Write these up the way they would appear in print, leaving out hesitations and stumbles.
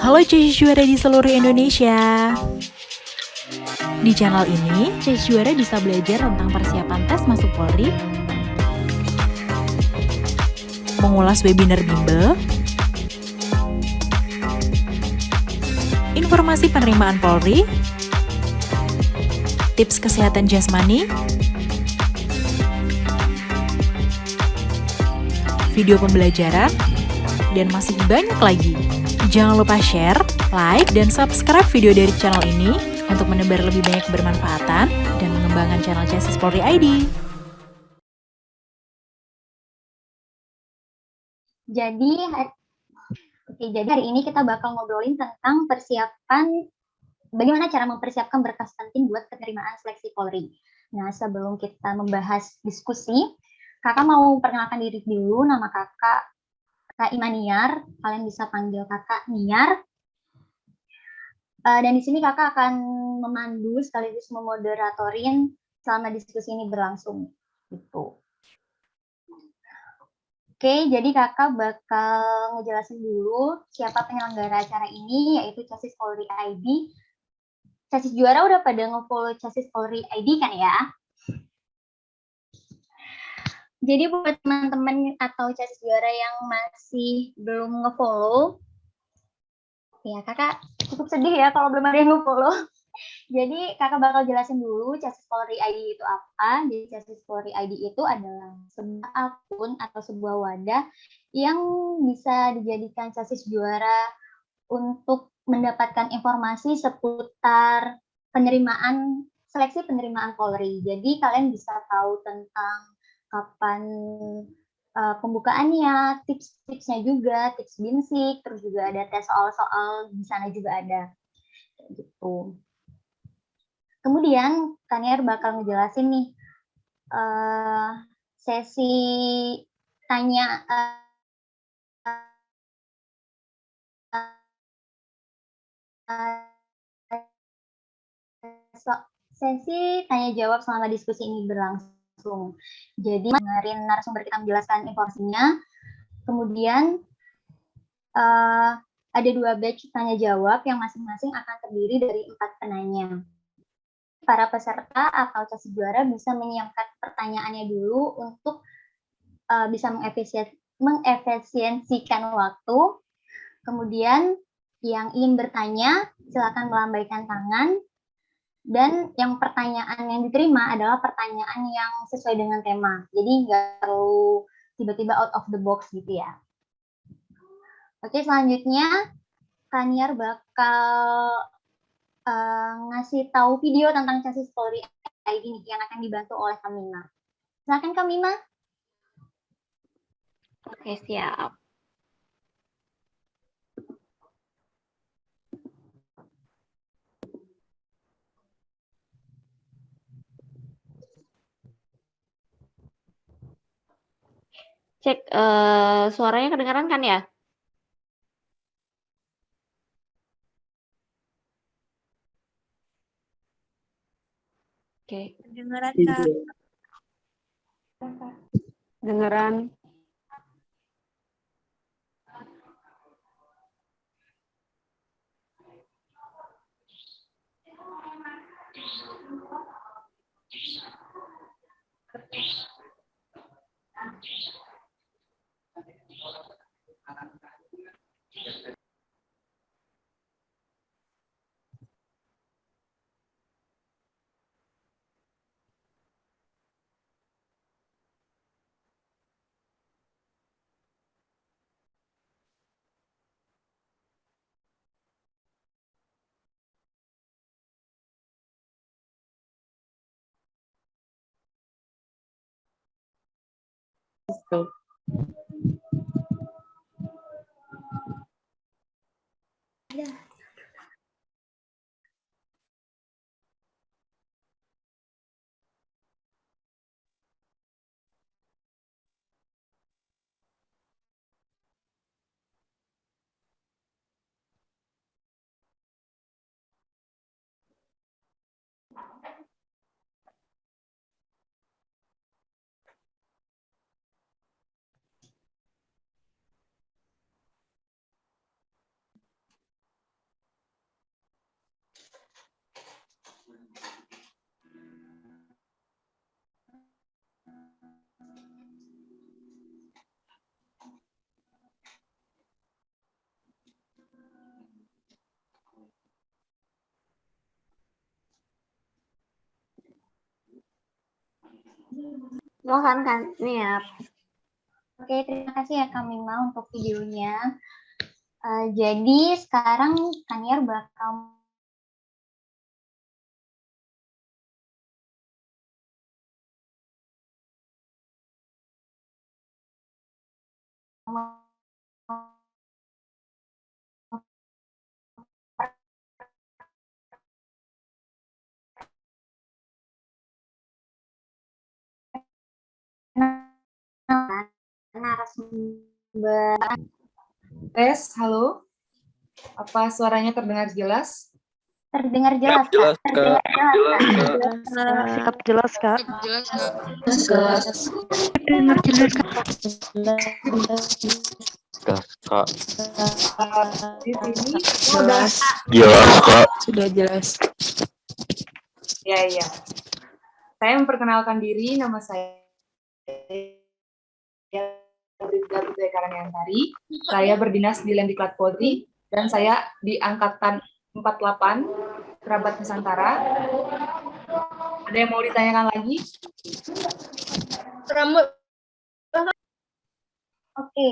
Halo Caci Juara di seluruh Indonesia. Di channel ini, Caci Juara bisa belajar tentang persiapan tes masuk Polri, mengulas webinar bimbel, informasi penerimaan Polri, tips kesehatan jasmani, video pembelajaran, dan masih banyak lagi. Jangan lupa share, like, dan subscribe video dari channel ini untuk menebar lebih banyak kebermanfaatan dan mengembangkan channel Chassis Polri ID. Jadi hari ini kita bakal ngobrolin tentang persiapan, bagaimana cara mempersiapkan berkas penting buat penerimaan seleksi Polri. Nah, sebelum kita membahas diskusi, kakak mau perkenalkan diri dulu. Nama kakak Kak Imaniar, kalian bisa panggil kakak Niar. Dan di sini kakak akan memandu sekaligus memoderatorin selama diskusi ini berlangsung. Gitu. Oke, jadi kakak bakal ngejelasin dulu siapa penyelenggara acara ini, yaitu Chassis Polri ID. Chassis Juara udah pada nge-follow Chassis Polri ID kan ya? Jadi buat teman-teman atau Chassis Juara yang masih belum nge-follow, ya kakak cukup sedih ya kalau belum ada yang nge-follow. Jadi kakak bakal jelasin dulu Chassis Polri ID itu apa. Jadi Chassis Polri ID itu adalah sebuah akun atau sebuah wadah yang bisa dijadikan Chassis Juara untuk mendapatkan informasi seputar seleksi penerimaan Polri. Jadi kalian bisa tahu tentang kapan pembukaannya, tips-tipsnya juga, tips binsik, terus juga ada tes soal-soal di sana juga ada. Gitu. Kemudian Kanier bakal ngejelasin nih sesi tanya sesi tanya jawab selama diskusi ini berlangsung. Jadi dengerin narasumber kita menjelaskan informasinya. Kemudian ada 2 batch tanya jawab yang masing-masing akan terdiri dari 4 penanya. Para peserta atau Chassis Juara bisa menyiapkan pertanyaannya dulu untuk bisa mengefisiensikan waktu. Kemudian yang ingin bertanya silakan melambaikan tangan, dan yang pertanyaan yang diterima adalah pertanyaan yang sesuai dengan tema. Jadi nggak perlu tiba-tiba out of the box gitu ya. Oke, selanjutnya Kaniar bakal ngasih tahu video tentang Chassis Polri ID yang akan dibantu oleh Kamina. Silakan Kamina. Oke, siap. Cek, suaranya kedengaran kan ya? Oke. Kedengaran, Kak. Dengeran. Silakan kan, Niar. Oke, terima kasih ya Kak Mima untuk videonya. Jadi sekarang Kaniar bakal narasumber. Tes, halo. Apa suaranya terdengar jelas? Terdengar jelas, Kak. Jelas, Kak. Sikap jelas, Kak. Jelas, Kak. Di sini udah. Jelas, Kak. Sudah jelas. Ya. Saya memperkenalkan diri, nama saya Bribda Putri Karaniantari. Saya berdinas di Lendiklat Polri dan saya di angkatan 48 kerabat Nusantara. Ada yang mau ditanyakan lagi? Oke,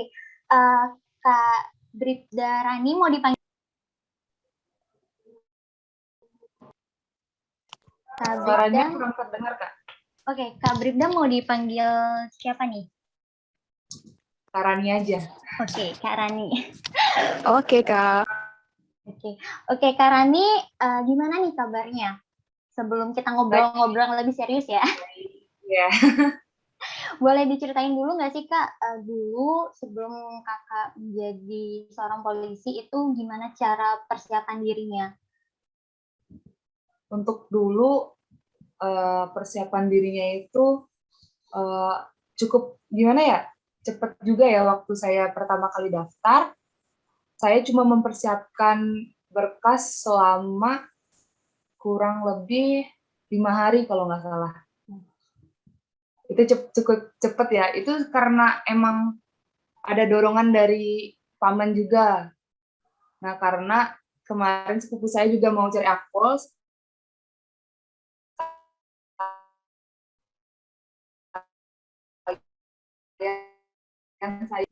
Kak Bribda Rani mau dipanggil. Kak Suaranya Bribda, kurang terdengar, Kak. oke, Kak Bribda mau dipanggil siapa nih? Karani aja. Oke, Kak Rani. Oke, Kak. Oke, Kak Rani, gimana nih kabarnya? Sebelum kita ngobrol-ngobrol yang lebih serius ya. Ya. Boleh diceritain dulu nggak sih Kak, dulu sebelum Kakak menjadi seorang polisi itu gimana cara persiapan dirinya? Untuk dulu persiapan dirinya itu cukup gimana ya? Cepat juga ya waktu saya pertama kali daftar. Saya cuma mempersiapkan berkas selama kurang lebih 5 hari kalau nggak salah. Itu cukup cepat ya. Itu karena emang ada dorongan dari paman juga. Nah, karena kemarin sepupu saya juga mau cari akpol.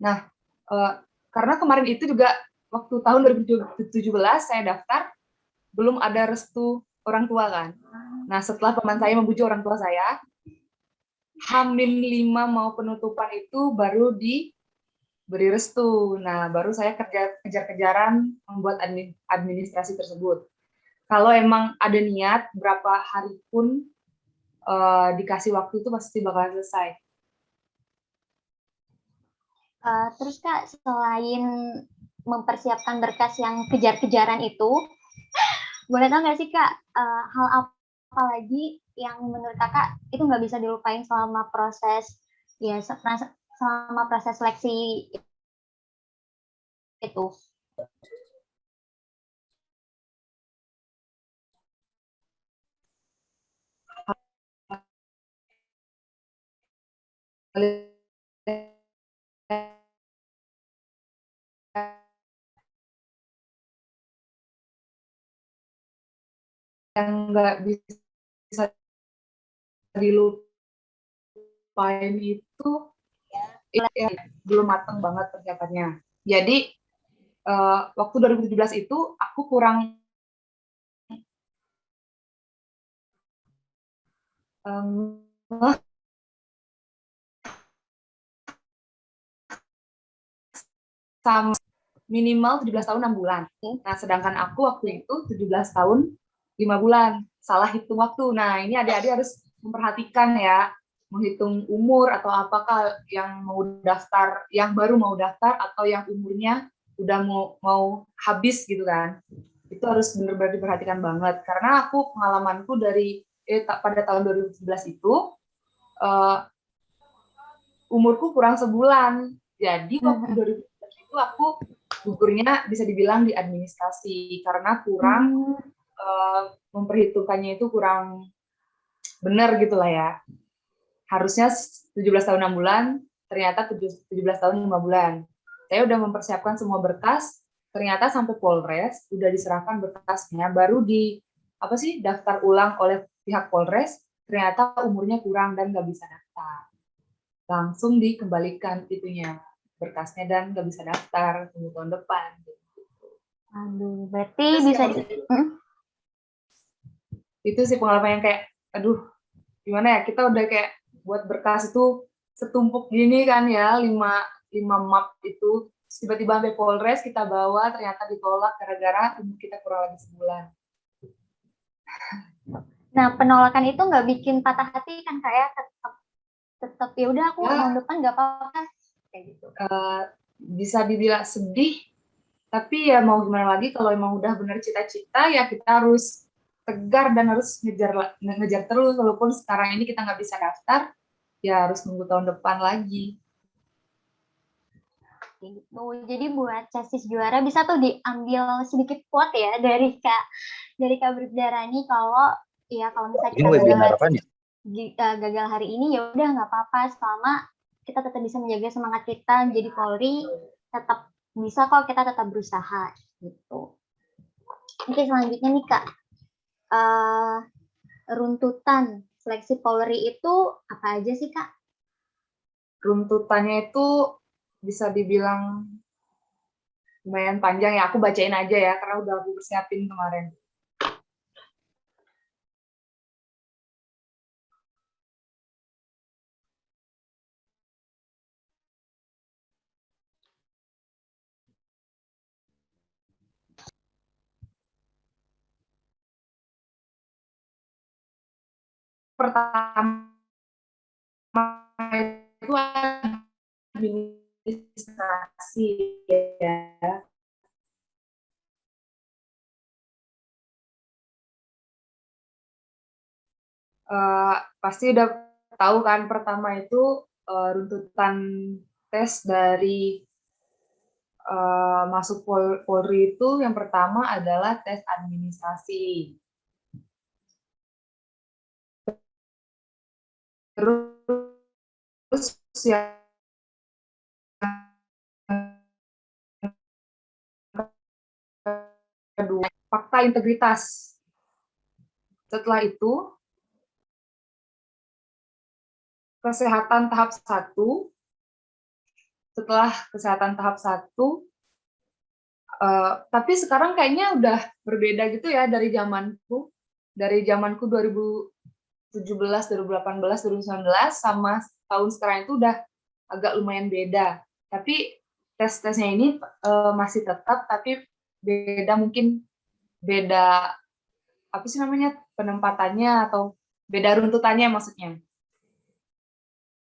Nah, karena kemarin itu juga waktu tahun 2017 saya daftar, belum ada restu orang tua kan. Nah, setelah paman saya membujuk orang tua saya, H-5 mau penutupan itu baru diberi restu. Nah, baru saya kejar-kejaran membuat administrasi tersebut. Kalau emang ada niat, berapa hari pun dikasih waktu itu pasti bakalan selesai. Terus Kak, selain mempersiapkan berkas yang kejar-kejaran itu, boleh tahu nggak sih Kak, hal apa lagi yang menurut Kakak itu nggak bisa dilupain selama proses seleksi itu? Yang nggak bisa dilupain itu ya, belum matang banget persiapannya. Jadi waktu 2017 itu aku kurang sama minimal 17 tahun 6 bulan. Nah, sedangkan aku waktu itu 17 tahun 5 bulan. Salah hitung waktu. Nah, ini adik-adik harus memperhatikan ya, menghitung umur atau apakah yang mau daftar, yang baru mau daftar atau yang umurnya udah mau habis gitu kan. Itu harus benar-benar diperhatikan banget. Karena aku pengalamanku dari pada tahun 2017 itu umurku kurang sebulan. Jadi waktu 2017 itu aku gugurnya bisa dibilang di administrasi karena kurang memperhitungkannya itu kurang benar gitulah ya. Harusnya 17 tahun 6 bulan, ternyata 17 tahun 5 bulan. Saya udah mempersiapkan semua berkas, ternyata sampai Polres udah diserahkan berkasnya, baru daftar ulang oleh pihak Polres, ternyata umurnya kurang dan nggak bisa daftar. Langsung dikembalikan itunya, berkasnya, dan nggak bisa daftar, tunggu tahun depan. Aduh, berarti Terus bisa yang di... itu sih pengalaman yang kayak, aduh, gimana ya, kita udah kayak buat berkas itu setumpuk gini kan ya, 5 map itu, tiba-tiba sampai Polres kita bawa, ternyata ditolak gara-gara umur kita kurang lagi sebulan. Nah, penolakan itu nggak bikin patah hati kan kayak tetap ya udah aku Ya. tahun depan nggak apa-apa kayak gitu. Bisa dibilang sedih, tapi ya mau gimana lagi, kalau emang udah bener cita-cita ya kita harus tegar dan harus ngejar terus, walaupun sekarang ini kita nggak bisa daftar, ya harus nunggu tahun depan lagi. Gitu. Jadi buat chassis juara bisa tuh diambil sedikit quote ya dari Kak Bribdarani, kalau misalnya kita gagal hari ini ya udah nggak apa-apa, selama kita tetap bisa menjaga semangat kita menjadi Polri, tetap bisa kok, kita tetap berusaha gitu. Oke, selanjutnya nih Kak, runtutan seleksi Polri itu apa aja sih Kak? Runtutannya itu bisa dibilang lumayan panjang ya, aku bacain aja ya karena udah aku persiapin kemarin. Pertama itu administrasi ya. Pasti udah tahu kan, pertama itu runtutan tes dari masuk Polri itu, yang pertama adalah tes administrasi. Terus yang kedua, fakta integritas. Setelah itu, kesehatan tahap 1. Setelah kesehatan tahap 1, tapi sekarang kayaknya udah berbeda gitu ya dari zamanku. Dari zamanku 2017, 2018, 2019 sama tahun sekarang itu udah agak lumayan beda. Tapi tes-tesnya ini masih tetap, tapi beda, mungkin beda apa sih namanya, penempatannya atau beda runtutannya maksudnya.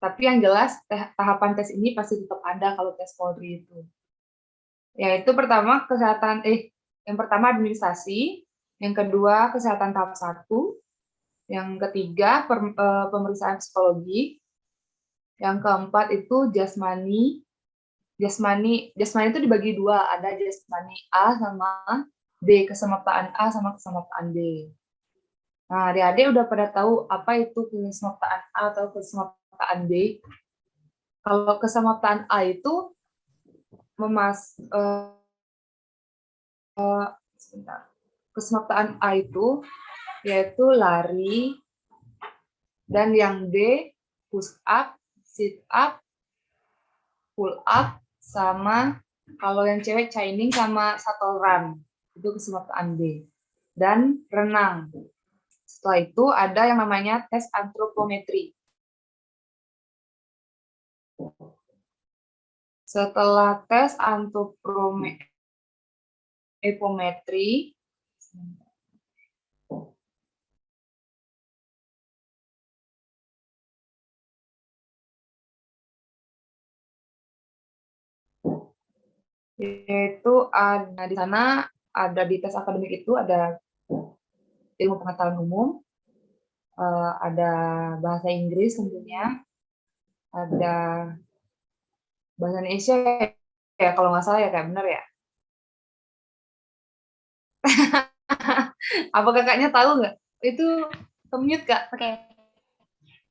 Tapi yang jelas tahapan tes ini pasti tetap ada kalau tes Polri itu. Yaitu pertama yang pertama administrasi, yang kedua kesehatan tahap 1, yang ketiga pemeriksaan psikologi, yang keempat itu jasmani. Jasmani itu dibagi 2, ada jasmani A sama B, kesemaptaan A sama kesemaptaan B. Nah, adik-adik udah pada tahu apa itu kesemaptaan A atau kesemaptaan B? Kalau kesemaptaan A itu kesemaptaan A itu yaitu lari, dan yang B push up, sit up, pull up, sama kalau yang cewek chaining sama shuttle run, itu kesemaptaan B. Dan renang. Setelah itu ada yang namanya tes antropometri. Setelah tes antropometri, yaitu ada di sana, ada di tes akademik itu ada ilmu pengetahuan umum, ada bahasa Inggris tentunya, ada bahasa Indonesia ya kalau nggak salah ya, kayak bener ya. Apa kakaknya tahu nggak? Itu mute Kak. Oke.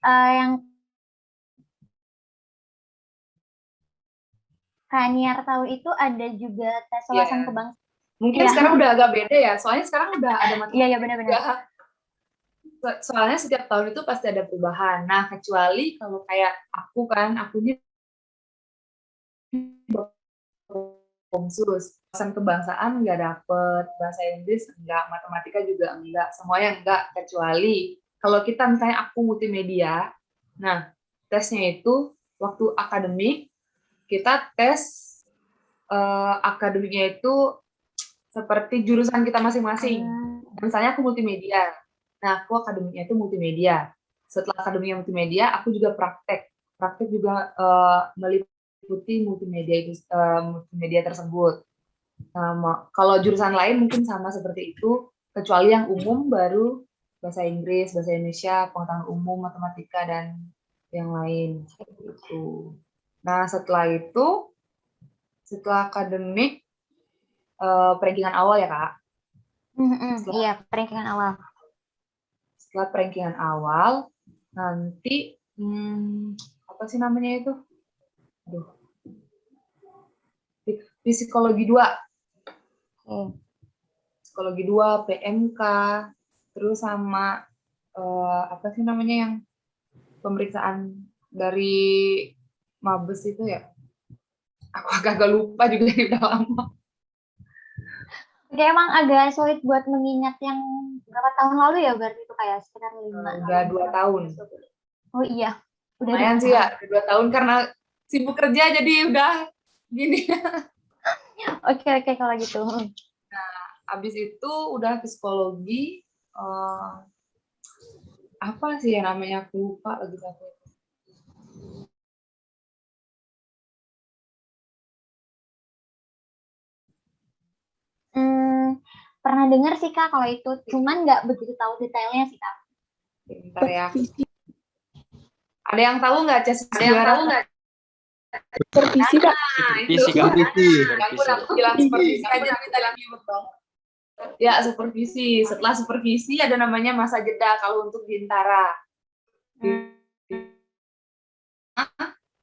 Yang Kak Niar tahu itu ada juga tes wawasan kebangsaan. Mungkin sekarang udah agak beda ya, soalnya sekarang udah ada matematika. Iya, benar-benar. soalnya setiap tahun itu pasti ada perubahan. Nah, kecuali kalau kayak aku ini Komsus, wawasan kebangsaan nggak dapet, bahasa Inggris enggak, matematika juga enggak, semuanya enggak, kecuali kalau kita misalnya aku multimedia, nah tesnya itu waktu akademik, kita tes akademiknya itu seperti jurusan kita masing-masing. Misalnya aku multimedia, nah aku akademiknya itu multimedia. Setelah akademiknya multimedia, aku juga praktek juga meliputi multimedia tersebut. Kalau jurusan lain mungkin sama seperti itu, kecuali yang umum baru bahasa Inggris, bahasa Indonesia, pengetahuan umum, matematika, dan yang lain. Itu. Nah, setelah akademik, perankingan awal ya, Kak? Iya, perankingan awal. Setelah perankingan awal, nanti, apa sih namanya itu? Aduh. Psikologi 2. Psikologi 2, PMK, terus sama apa sih namanya yang pemeriksaan dari Mabes itu ya? Aku agak lupa juga udah lama. Oke, emang agak sulit buat mengingat yang berapa tahun lalu ya, berarti itu kayak sekitar 5. Udah 2 tahun. Oh iya, udah Lumayan sih ya, 2 tahun karena sibuk kerja jadi udah gini. Oke, kalau gitu. Habis itu udah psikologi, apa sih yang namanya, aku lupa lagi satu. Pernah dengar sih Kak kalau itu, cuman nggak begitu tahu detailnya sih Kak. Bentar ya. Ada yang tahu nggak, Ces? Ada yang tahu nggak? Supervisi, Kak. Supervisi, Kak. Aku bilang supervisi aja, tapi tadi nyebut dong. Ya, supervisi. Setelah supervisi ada namanya masa jeda kalau untuk Bintara.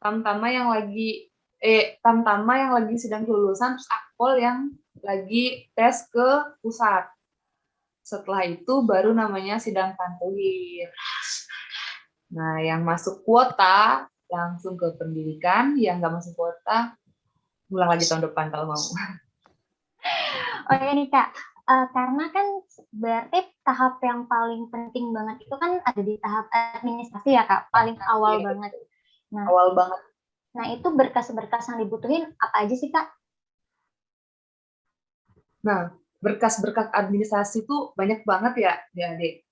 Tamtama yang lagi sedang kelulusan, terus akpol yang lagi tes ke pusat. Setelah itu baru namanya sidang kantoir. Nah, yang masuk kuota langsung ke pendidikan, yang nggak masuk kuota ulang lagi tahun depan kalau mau. Oke nih Kak, karena kan berarti tahap yang paling penting banget itu kan ada di tahap administrasi ya Kak, paling awal banget. Nah, Awal banget. Nah, itu berkas-berkas yang dibutuhin apa aja sih Kak? Nah, berkas-berkas administrasi itu banyak banget ya, Adik.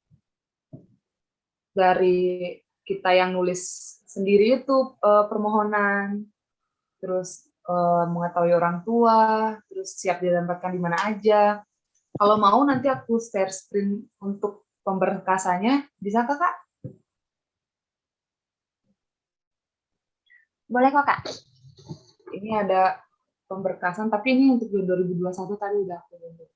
Dari kita yang nulis sendiri itu permohonan, terus mengetahui orang tua, terus siap ditempatkan di mana aja. Kalau mau nanti aku share screen untuk pemberkasannya, bisa Kak? Boleh kok Kak. Ini ada pemberkasan, tapi ini untuk 2021 tadi udah aku bentuk.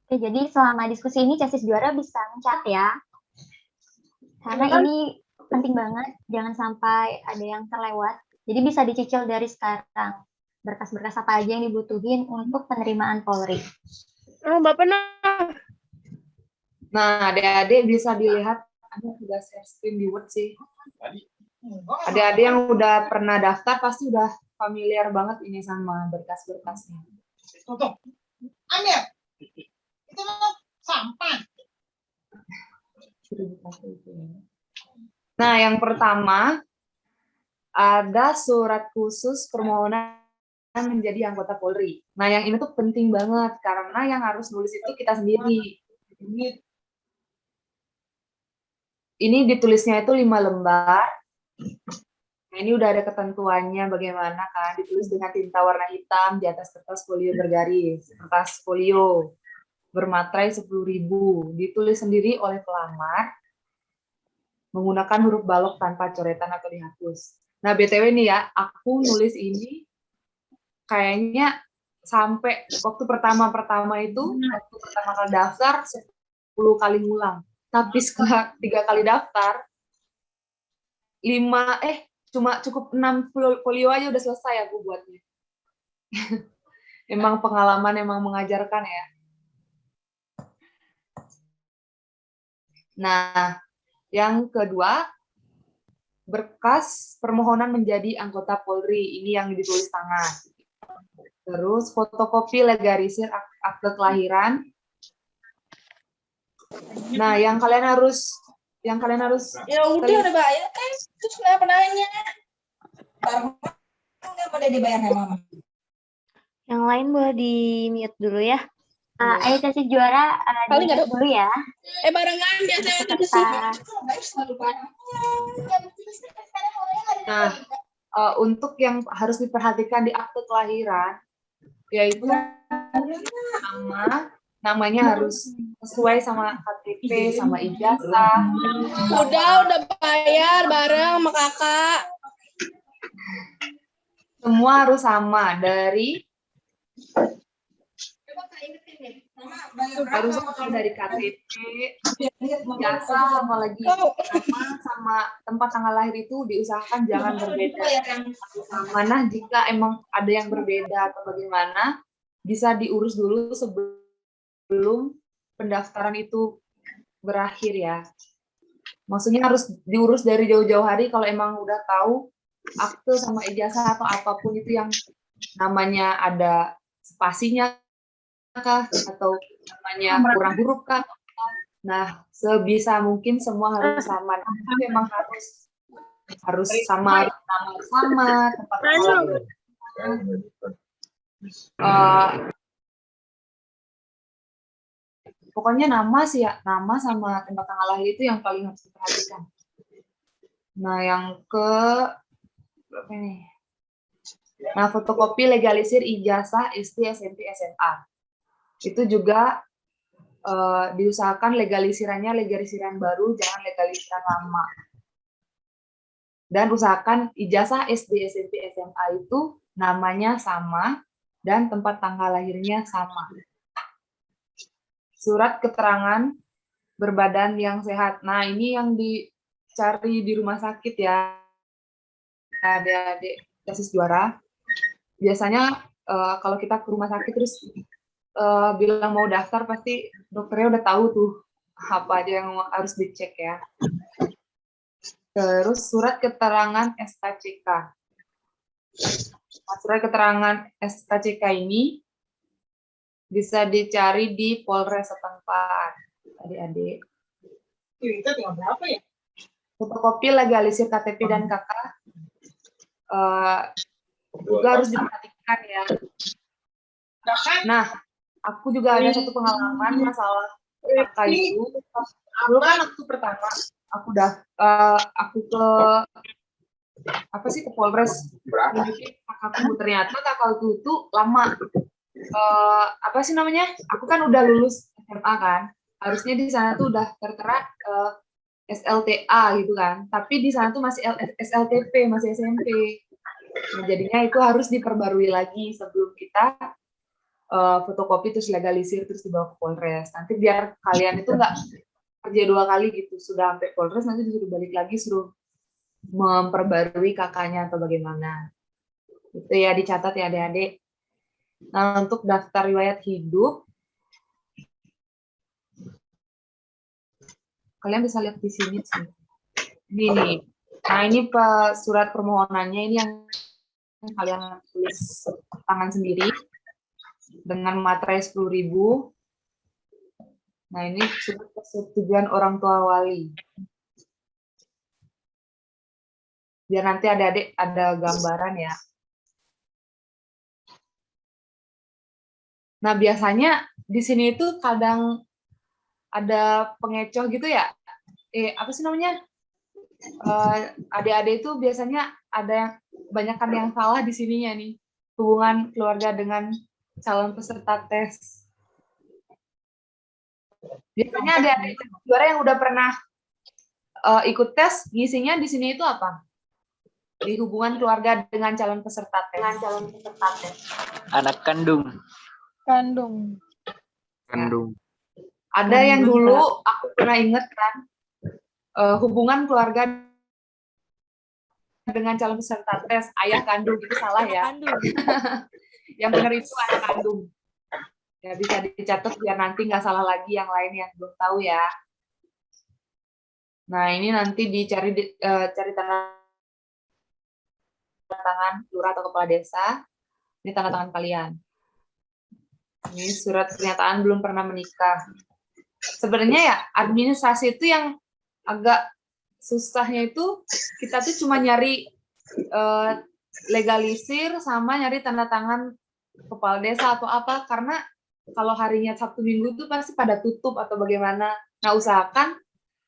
Oke, jadi selama diskusi ini Casis Juara bisa mencatat ya. Karena ini penting banget, jangan sampai ada yang terlewat. Jadi bisa dicicil dari sekarang. Berkas-berkas apa aja yang dibutuhin untuk penerimaan Polri. Mbak pernah. Nah, adik-adik bisa dilihat, ada sudah share screen di Word sih. Adik-adik yang udah pernah daftar pasti udah familiar banget ini sama berkas-berkasnya. Tuh. Ambil. Itu sampah. Nah, yang pertama ada surat khusus permohonan menjadi anggota Polri. Nah, yang ini tuh penting banget karena yang harus nulis itu kita sendiri. Ini ditulisnya itu 5 lembar. Nah, ini udah ada ketentuannya bagaimana kan, ditulis dengan tinta warna hitam di atas kertas folio bergaris, kertas folio bermaterai 10.000, ditulis sendiri oleh pelamar menggunakan huruf balok tanpa coretan atau dihapus. Nah, BTW nih ya, aku nulis ini kayaknya sampai waktu pertama kali daftar 10 kali ngulang. Tapi setelah 3 kali daftar, cuma cukup 6 folio aja udah selesai aku buatnya. Emang pengalaman emang mengajarkan ya. Nah, yang kedua, berkas permohonan menjadi anggota Polri. Ini yang ditulis tangan. Terus fotokopi legalisir akte kelahiran. Nah, yang kalian harus Ya udah udah bayar kan. Terus kenapa nanya? Barang nggak pada dibayar sama mama. Yang lain boleh di-mute dulu ya. Ayo cacis juara Paling di nggak ada. dulu ya. Barengan biasanya ada di sini. Nah, untuk yang harus diperhatikan di akte kelahiran, yaitu namanya harus sesuai sama KTP, sama ijazah. Udah bayar bareng sama kakak. Semua harus sama dari harus sama dari KTP, ijazah, sama lagi nama sama tempat tanggal lahir itu diusahakan jangan berbeda. Mana jika emang ada yang berbeda atau bagaimana, bisa diurus dulu sebelum pendaftaran itu berakhir ya. Maksudnya harus diurus dari jauh-jauh hari kalau emang udah tahu akte sama ijazah atau apapun itu yang namanya ada spasinya kah atau namanya kurang huruf kah. Nah, sebisa mungkin semua harus sama. Itu memang harus sama nama sama tempat lahir. Pokoknya nama sih ya, nama sama tempat tanggal lahir itu yang paling harus diperhatikan. Nah, yang berapa nih? Nah, fotokopi legalisir ijazah SD, SMP, SMA. Itu juga diusahakan legalisiran baru, jangan legalisiran lama. Dan usahakan ijazah SD, SMP, SMA itu namanya sama dan tempat tanggal lahirnya sama. Surat keterangan berbadan yang sehat. Nah, ini yang dicari di rumah sakit ya, adik-adik cacis juara. Biasanya kalau kita ke rumah sakit terus bilang mau daftar, pasti dokternya udah tahu tuh apa aja yang harus dicek ya. Terus surat keterangan SKCK. Nah, surat keterangan SKCK ini bisa dicari di Polres setempat, adik-adik. Kita tinggal berapa ya? Fotokopi legalisir KTP dan KK juga harus diperhatikan ya. Nah, aku juga ada satu pengalaman masalah KK itu. Dulu kan waktu pertama aku ke Polres. Kakakku ternyata kakakku itu lama. Apa sih namanya? Aku kan udah lulus SMA kan. Harusnya di sana tuh udah tertera SLTA gitu kan. Tapi di sana tuh masih SLTP, masih SMP. Nah, jadinya itu harus diperbarui lagi sebelum kita fotokopi terus legalisir terus dibawa ke Polres. Nanti biar kalian itu nggak kerja 2 kali gitu. Sudah sampai Polres nanti disuruh balik lagi suruh memperbarui kakaknya atau bagaimana. Itu ya dicatat ya adik-adik. Nah, untuk daftar riwayat hidup, kalian bisa lihat di sini sih. Ini nih. Nah, ini surat permohonannya ini yang kalian tulis tangan sendiri dengan materai 10.000. Nah, ini surat persetujuan orang tua wali. Biar nanti adik-adik ada gambaran ya. Nah, biasanya di sini itu kadang ada pengecoh gitu ya. Apa sih namanya? Adik-adik itu biasanya ada yang banyakkan yang salah di sininya nih. Hubungan keluarga dengan calon peserta tes. Biasanya adik-adik juara yang udah pernah ikut tes, ngisinya di sini itu apa? Di hubungan keluarga dengan calon peserta tes. Anak kandung. Kandung. Ada yang dulu aku pernah inget kan, hubungan keluarga dengan calon peserta tes, ayah kandung itu salah ya. Yang benar itu anak kandung. Ya bisa dicatat biar nanti nggak salah lagi yang lain yang belum tahu ya. Nah ini nanti dicari cari tanda tangan lurah atau kepala desa. Ini tanda tangan kalian. Ini surat pernyataan belum pernah menikah. Sebenarnya ya administrasi itu yang agak susahnya itu kita tuh cuma nyari legalisir sama nyari tanda tangan kepala desa atau apa, karena kalau harinya Sabtu Minggu itu pasti pada tutup atau bagaimana. Nah usahakan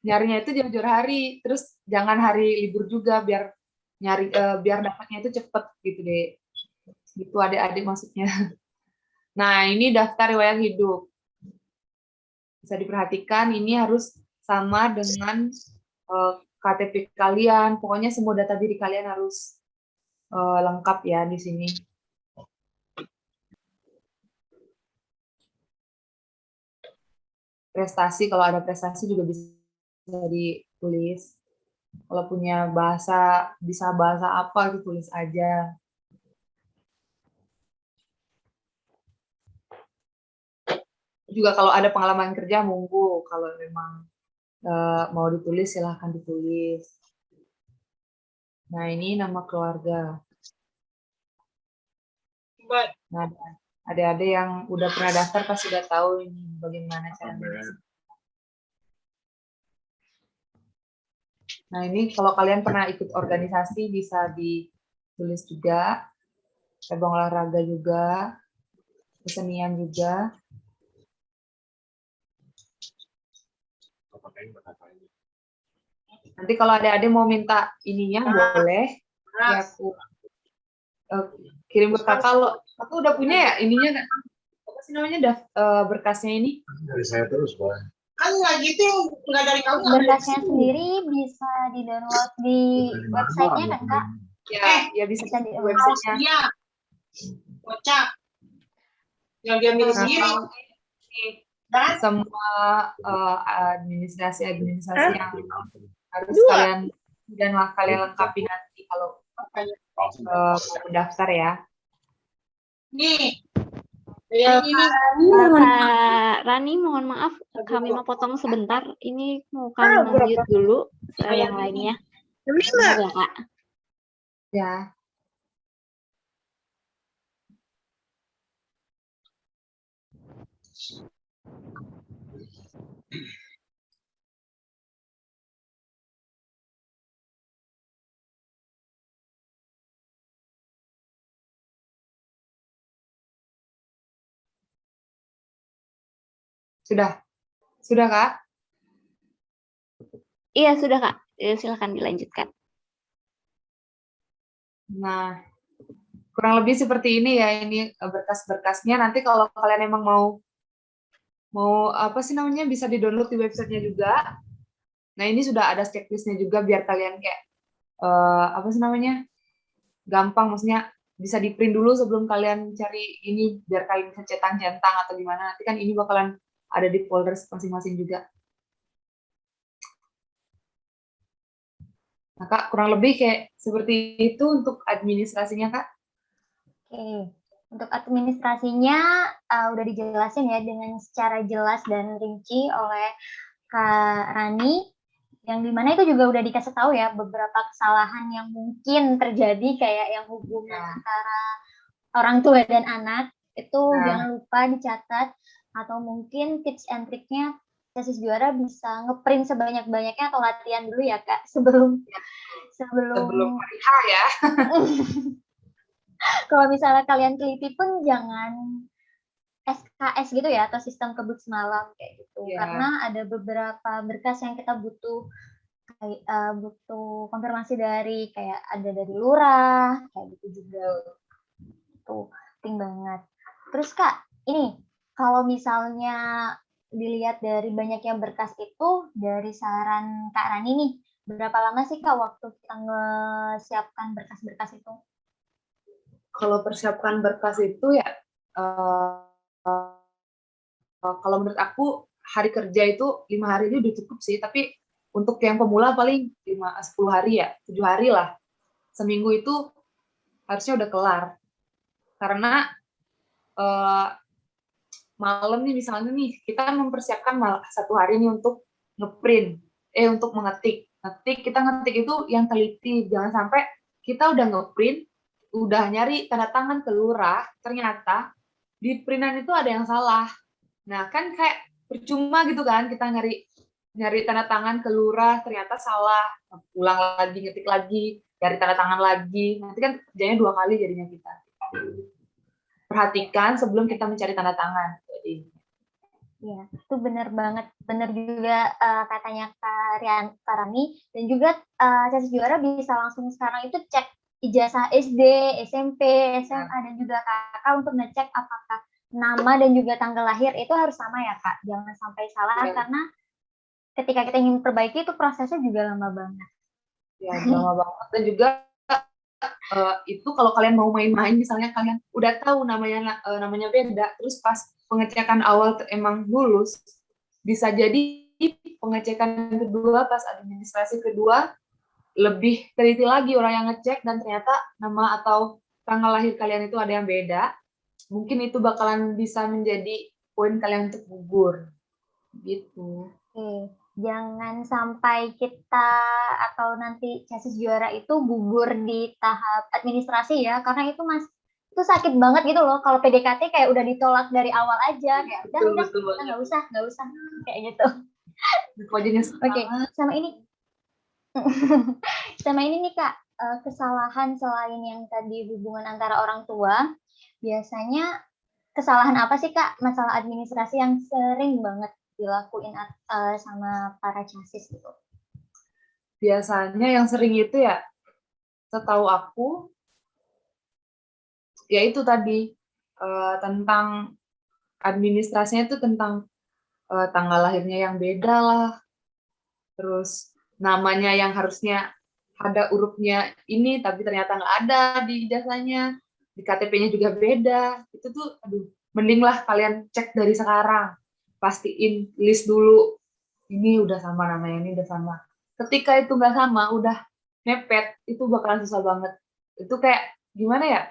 nyarinya itu jauh-jauh hari, terus jangan hari libur juga biar nyari biar dapatnya itu cepet gitu deh. Gitu adik-adik maksudnya. Nah ini daftar riwayat hidup. Bisa diperhatikan ini harus sama dengan KTP kalian, pokoknya semua data diri kalian harus lengkap ya di sini. Prestasi, kalau ada prestasi juga bisa ditulis. Kalau punya bahasa, bisa bahasa apa, ditulis aja. Juga kalau ada pengalaman kerja, monggo. Kalau memang mau ditulis, silahkan ditulis. Nah, ini nama keluarga. Nah, adik-adik yang udah pernah daftar pasti udah tahu ini bagaimana caranya. Nah, ini kalau kalian pernah ikut organisasi bisa ditulis juga. Cabang olahraga juga, kesenian juga. Nanti kalau adik-adik mau minta ininya boleh. Ya aku kirim ke kakak. Lo aku udah punya ya ininya, apa sih namanya, berkasnya ini? Dari saya terus, Pak. Kan nggak gitu, nggak dari kamu. Berkasnya sendiri bisa di-download di websitenya kan, Kak? Ya bisa Bisa di di websitenya. Iya. Kocak. Yang dia milih sendiri. Dan Semua administrasi yang harus kalian lengkapi nanti kalau mau mendaftar ya. nih, yang ini Kak Rani, mohon maaf, kami mau potong sebentar. Ini mau kami mute dulu yang lainnya. Bentar ya, Kak. Ya. Sudah Kak? Iya, sudah, Kak. Silakan dilanjutkan. Nah, kurang lebih seperti ini ya, ini berkas-berkasnya. Nanti kalau kalian emang mau apa sih namanya, bisa di-download di websitenya juga. Nah, ini sudah ada checklistnya juga biar kalian kayak apa sih namanya, gampang, maksudnya bisa di-print dulu sebelum kalian cari ini, biar kalian bisa centang-centang atau gimana. Nanti kan ini bakalan ada di folder masing-masing juga. Nah, Kak, kurang lebih kayak seperti itu untuk administrasinya, Kak. Oke, untuk administrasinya udah dijelasin ya dengan secara jelas dan rinci oleh Kak Rani, yang dimana itu juga udah dikasih tahu ya beberapa kesalahan yang mungkin terjadi, kayak yang hubungan antara orang tua dan anak itu jangan lupa dicatat, atau mungkin tips and triknya tesis juara bisa ngeprint sebanyak-banyaknya atau latihan dulu ya Kak sebelum hari H ya. Kalau misalnya kalian teliti pun jangan SKS gitu ya, atau sistem kebut semalam kayak gitu. Karena ada beberapa berkas yang kita butuh konfirmasi dari, kayak ada dari lurah kayak gitu juga. Tuh penting banget. Terus Kak, ini kalau misalnya dilihat dari banyaknya berkas itu, dari saran Kak Rani nih, berapa lama sih Kak waktu kita ngesiapkan berkas-berkas itu? Kalau persiapkan berkas itu ya, kalau menurut aku hari kerja itu 5 hari itu udah cukup sih, tapi untuk yang pemula paling 10 hari ya, 7 hari lah. Seminggu itu harusnya udah kelar. Karena eh, malam nih misalnya nih kita mempersiapkan satu hari nih untuk ngeprint, untuk ngetik kita ngetik itu yang teliti, jangan sampai kita udah ngeprint, udah nyari tanda tangan ke lurah, ternyata di printan itu ada yang salah. Nah kan kayak percuma gitu kan, kita nyari tanda tangan ke lurah ternyata salah, pulang lagi ngetik lagi, cari tanda tangan lagi, nanti kan kerjanya 2 kali jadinya kita. Perhatikan sebelum kita mencari tanda tangan. Jadi Iya, itu benar banget. Benar juga katanya Kak Rani. Dan juga Casis Juara bisa langsung sekarang itu cek ijazah SD, SMP, SMA, dan juga kakak untuk ngecek apakah nama dan juga tanggal lahir itu harus sama ya Kak. Jangan sampai salah, karena ketika kita ingin perbaiki itu prosesnya juga lama banget. Ya, lama banget. Dan juga itu kalau kalian mau main-main, misalnya kalian udah tahu namanya beda, terus pas pengecekan awal emang lulus, bisa jadi pengecekan kedua pas administrasi kedua lebih teliti lagi orang yang ngecek dan ternyata nama atau tanggal lahir kalian itu ada yang beda, mungkin itu bakalan bisa menjadi poin kalian untuk gugur gitu. Oke. Jangan sampai kita atau nanti Casis Juara itu gugur di tahap administrasi ya, karena itu sakit banget gitu loh. Kalau PDKT kayak udah ditolak dari awal aja, kayak udah nggak usah kayak gitu. Oke, sama ini nih Kak, kesalahan selain yang tadi hubungan antara orang tua, biasanya kesalahan apa sih Kak, masalah administrasi yang sering banget dilakuin sama para casis gitu? Biasanya yang sering itu ya, setahu aku, ya itu tadi, tentang administrasinya itu tentang tanggal lahirnya yang beda lah, terus namanya yang harusnya ada hurufnya ini, tapi ternyata nggak ada di ijazahnya, di KTP-nya juga beda. Itu tuh, aduh, mending lah kalian cek dari sekarang, pastiin list dulu, ini udah sama namanya, ini udah sama. Ketika itu nggak sama, udah mepet, itu bakalan susah banget. Itu kayak gimana ya?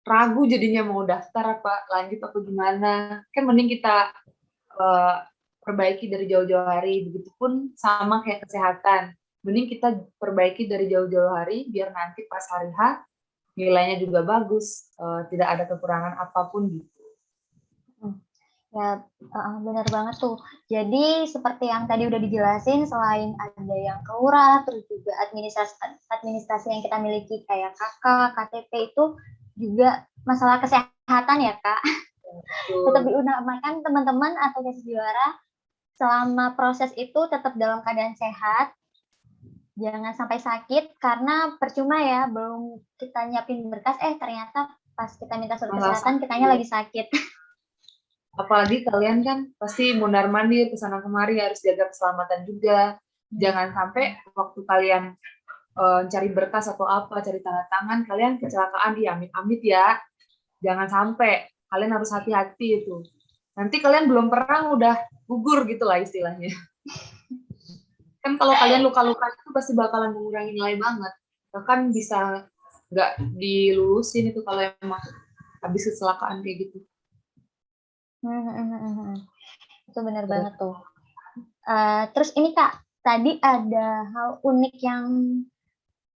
Ragu jadinya mau daftar apa lanjut apa gimana. Kan mending kita perbaiki dari jauh-jauh hari. Begitupun sama kayak kesehatan. Mending kita perbaiki dari jauh-jauh hari biar nanti pas hari H nilainya juga bagus, tidak ada kekurangan apapun gitu. Ya, benar banget tuh. Jadi seperti yang tadi udah dijelasin, selain ada yang ke lurah, terus juga administrasi yang kita miliki kayak KK, KTP itu juga masalah kesehatan ya Kak. Tetap diutamakan teman-teman atau Casis Juara selama proses itu tetap dalam keadaan sehat, jangan sampai sakit, karena percuma ya belum kita nyiapin berkas, ternyata pas kita minta surat kesehatan kitanya lagi sakit. Apalagi kalian kan pasti mondar-mandir kesana kemari, harus jaga keselamatan juga. Jangan sampai waktu kalian cari berkas atau apa, cari tanda tangan, kalian kecelakaan, amit-amit ya. Jangan sampai, kalian harus hati-hati itu. Nanti kalian belum perang udah gugur gitu lah istilahnya. Kan kalau kalian luka-luka itu pasti bakalan mengurangi nilai banget. Bahkan bisa nggak dilulusin itu kalau emang habis kecelakaan kayak gitu. Itu benar banget tuh. Terus ini Kak, tadi ada hal unik yang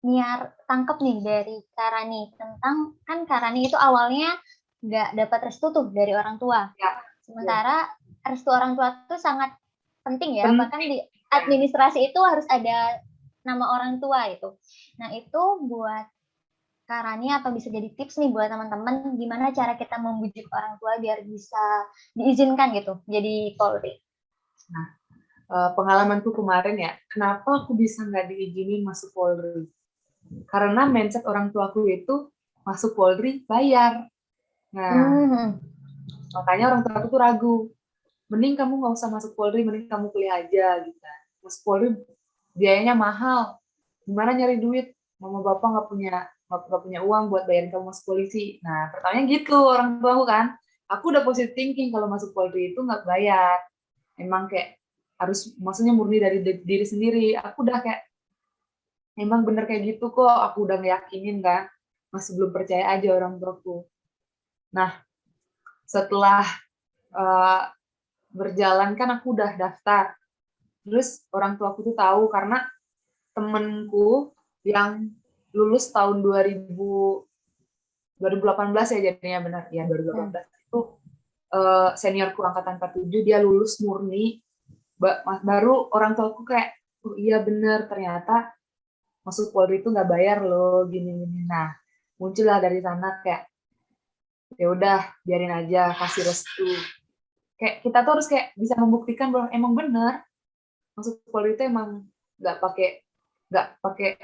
Niar tangkap nih dari Karani tentang, kan Karani itu awalnya nggak dapat restu tuh dari orang tua. Ya. Sementara restu orang tua itu sangat penting ya, bahkan di administrasi itu harus ada nama orang tua itu. Nah itu buat Karani atau bisa jadi tips nih buat teman-teman, gimana cara kita membujuk orang tua biar bisa diizinkan gitu jadi Polri. Nah, pengalamanku kemarin ya, kenapa aku bisa nggak diizinin masuk Polri? Karena mindset orang tuaku itu masuk Polri bayar. Nah, makanya orang tuaku tuh ragu. Mending kamu nggak usah masuk Polri, mending kamu kuliah aja gitu. Masuk Polri biayanya mahal. Gimana nyari duit? Mama bapak nggak punya uang buat bayarin kamu masuk polisi. Nah, pertanyaannya gitu orang tuaku kan. Aku udah positive thinking kalau masuk Polri itu nggak bayar. Emang kayak harus, maksudnya murni dari diri sendiri. Aku udah kayak, emang bener kayak gitu kok. Aku udah ngeyakinin kan. Masih belum percaya aja orang tuaku. Nah, setelah berjalan kan aku udah daftar. Terus orang tua aku tuh tahu karena temenku yang lulus tahun 2018 ya jadinya benar ya 2018 itu seniorku angkatan 47 dia lulus murni baru orang tua aku kayak oh iya bener ternyata masuk Polri itu nggak bayar loh gini-gini. Nah muncullah dari sana kayak ya udah biarin aja kasih restu. Kayak kita tuh harus kayak bisa membuktikan bahwa emang bener masuk Polri itu emang nggak pakai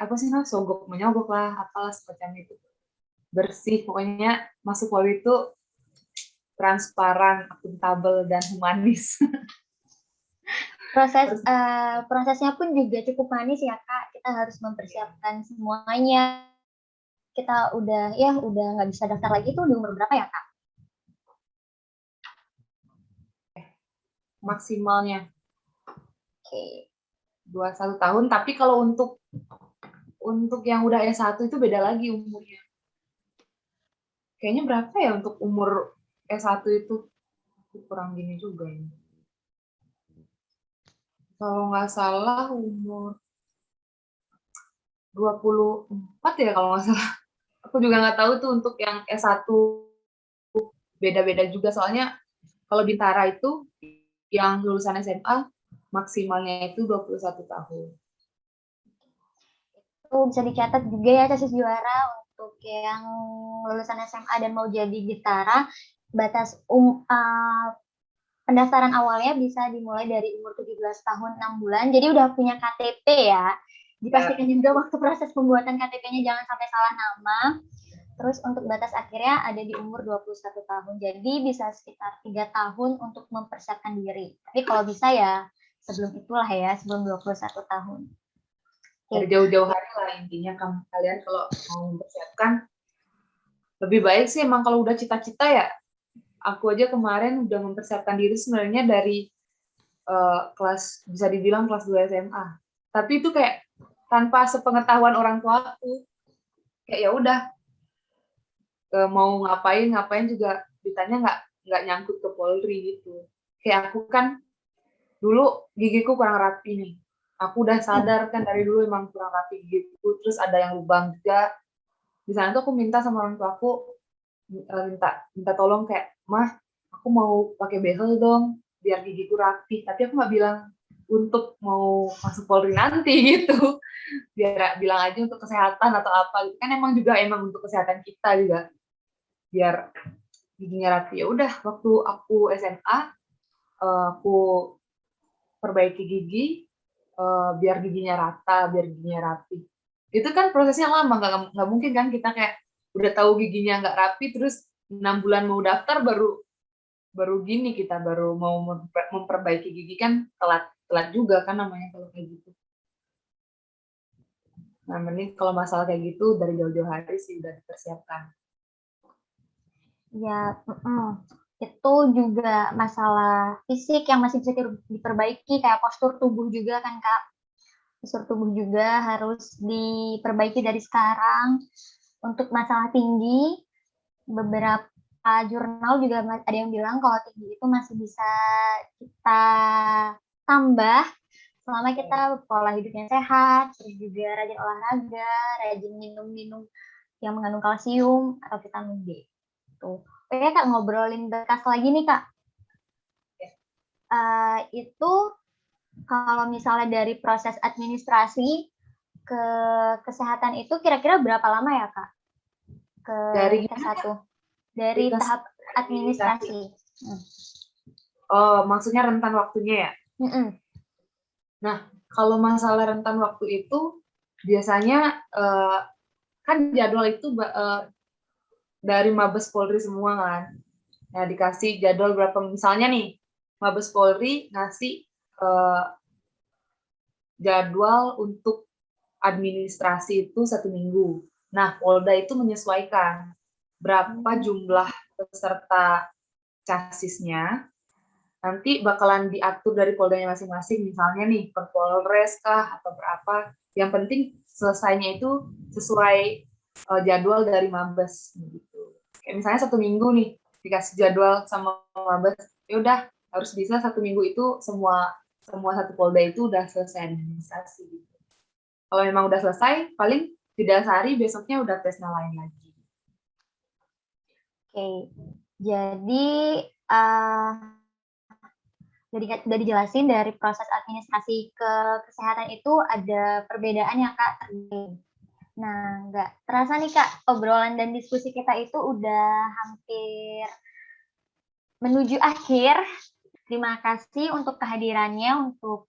apa sih nah sogok menyogok lah apalah semacam itu, bersih pokoknya masuk Polri itu transparan, akuntabel dan humanis. Prosesnya pun juga cukup manis ya Kak. Kita harus mempersiapkan semuanya. Kita udah nggak bisa daftar lagi tuh di umur berapa ya Kak? Maksimalnya Oke. 21 tahun, tapi kalau untuk yang udah S1 itu beda lagi umurnya. Kayaknya berapa ya untuk umur S1 itu? Kurang gini juga ini. Kalau nggak salah umur 24 ya kalau nggak salah. Aku juga nggak tahu tuh untuk yang S1 beda-beda juga. Soalnya kalau Bintara itu yang lulusan SMA maksimalnya itu 21 tahun. Itu bisa dicatat juga ya tesis juara untuk yang lulusan SMA dan mau jadi Bintara. Batas pendaftaran awalnya bisa dimulai dari umur 17 tahun 6 bulan. Jadi udah punya KTP ya. Dipastikan juga waktu proses pembuatan KTP-nya jangan sampai salah nama. Terus untuk batas akhirnya ada di umur 21 tahun. Jadi bisa sekitar 3 tahun untuk mempersiapkan diri. Tapi kalau bisa ya sebelum itulah ya, sebelum 21 tahun. Dari jauh-jauh hari lah intinya kalian kalau mau mempersiapkan lebih baik sih emang kalau udah cita-cita ya. Aku aja kemarin udah mempersiapkan diri sebenarnya dari kelas bisa dibilang kelas 2 SMA. Tapi itu kayak tanpa sepengetahuan orang tua aku. Kayak ya udah mau ngapain juga ditanya nggak nyangkut ke Polri gitu. Kayak aku kan dulu gigiku kurang rapi nih. Aku udah sadar kan dari dulu emang kurang rapi gigiku. Terus ada yang lubang juga. Di sana tuh aku minta sama orang tua aku minta tolong kayak mah aku mau pakai behel dong biar gigiku rapi. Tapi aku nggak bilang untuk mau masuk Polri nanti gitu. Biar bilang aja untuk kesehatan atau apa gitu kan emang untuk kesehatan kita juga biar giginya rapi. Ya udah waktu aku SMA aku perbaiki gigi biar giginya rata, biar giginya rapi. Itu kan prosesnya lama, nggak mungkin kan kita kayak udah tahu giginya nggak rapi terus 6 bulan mau daftar baru gini kita baru mau memperbaiki gigi kan telat juga kan namanya kalau kayak gitu. Nah, ini kalau masalah kayak gitu dari jauh-jauh hari sih udah dipersiapkan. Ya, itu juga masalah fisik yang masih bisa diperbaiki, kayak postur tubuh juga kan Kak. Postur tubuh juga harus diperbaiki dari sekarang. Untuk masalah tinggi, beberapa jurnal juga ada yang bilang kalau tinggi itu masih bisa kita tambah selama kita pola hidupnya sehat, terus juga rajin olahraga, rajin minum yang mengandung kalsium atau vitamin D. Tuh. Oke Kak, ngobrolin berkas lagi nih Kak. Itu kalau misalnya dari proses administrasi ke kesehatan itu kira-kira berapa lama ya Kak? Dari satu. Dari tahap administrasi. Oh, maksudnya rentan waktunya ya? Nah, kalau masalah rentan waktu itu biasanya kan jadwal itu dari Mabes Polri semua kan. Nah, dikasih jadwal berapa misalnya nih Mabes Polri ngasih jadwal untuk administrasi itu 1 minggu. Nah, Polda itu menyesuaikan berapa jumlah peserta CASIS-nya. Nanti bakalan diatur dari Poldanya masing-masing, misalnya nih per Polres kah atau berapa. Yang penting selesainya itu sesuai jadwal dari Mabes gitu. Kayak misalnya 1 minggu nih dikasih jadwal sama mabes, ya udah harus bisa 1 minggu itu semua satu polda itu udah selesai administrasi gitu. Kalau memang udah selesai, paling didasari besoknya udah tes lain lagi. Oke, jadi uh, udah dijelasin dari proses administrasi ke kesehatan itu ada perbedaan ya Kak. Nah, nggak terasa nih Kak, obrolan dan diskusi kita itu udah hampir menuju akhir. Terima kasih untuk kehadirannya, untuk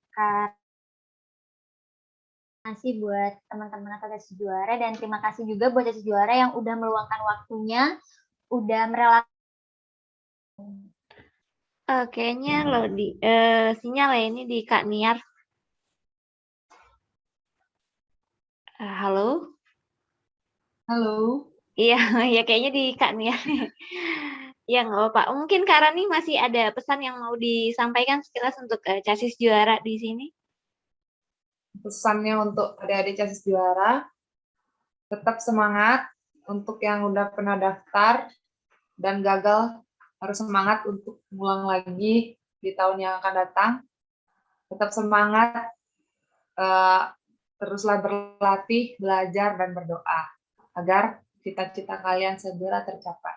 kasih buat teman-teman atau casis juara, dan terima kasih juga buat casis juara yang udah meluangkan waktunya, udah merelakan. Kayaknya lo di sinyal ya ini di Kak Niar. Halo? Halo. Iya, ya kayaknya di Kak Niar. Ya nggak apa-apa. Mungkin Kak Rani masih ada pesan yang mau disampaikan sekilas untuk casis juara di sini. Pesannya untuk adik-adik casis juara, tetap semangat. Untuk yang udah pernah daftar dan gagal, harus semangat untuk ngulang lagi di tahun yang akan datang. Tetap semangat, teruslah berlatih, belajar, dan berdoa agar cita-cita kalian segera tercapai.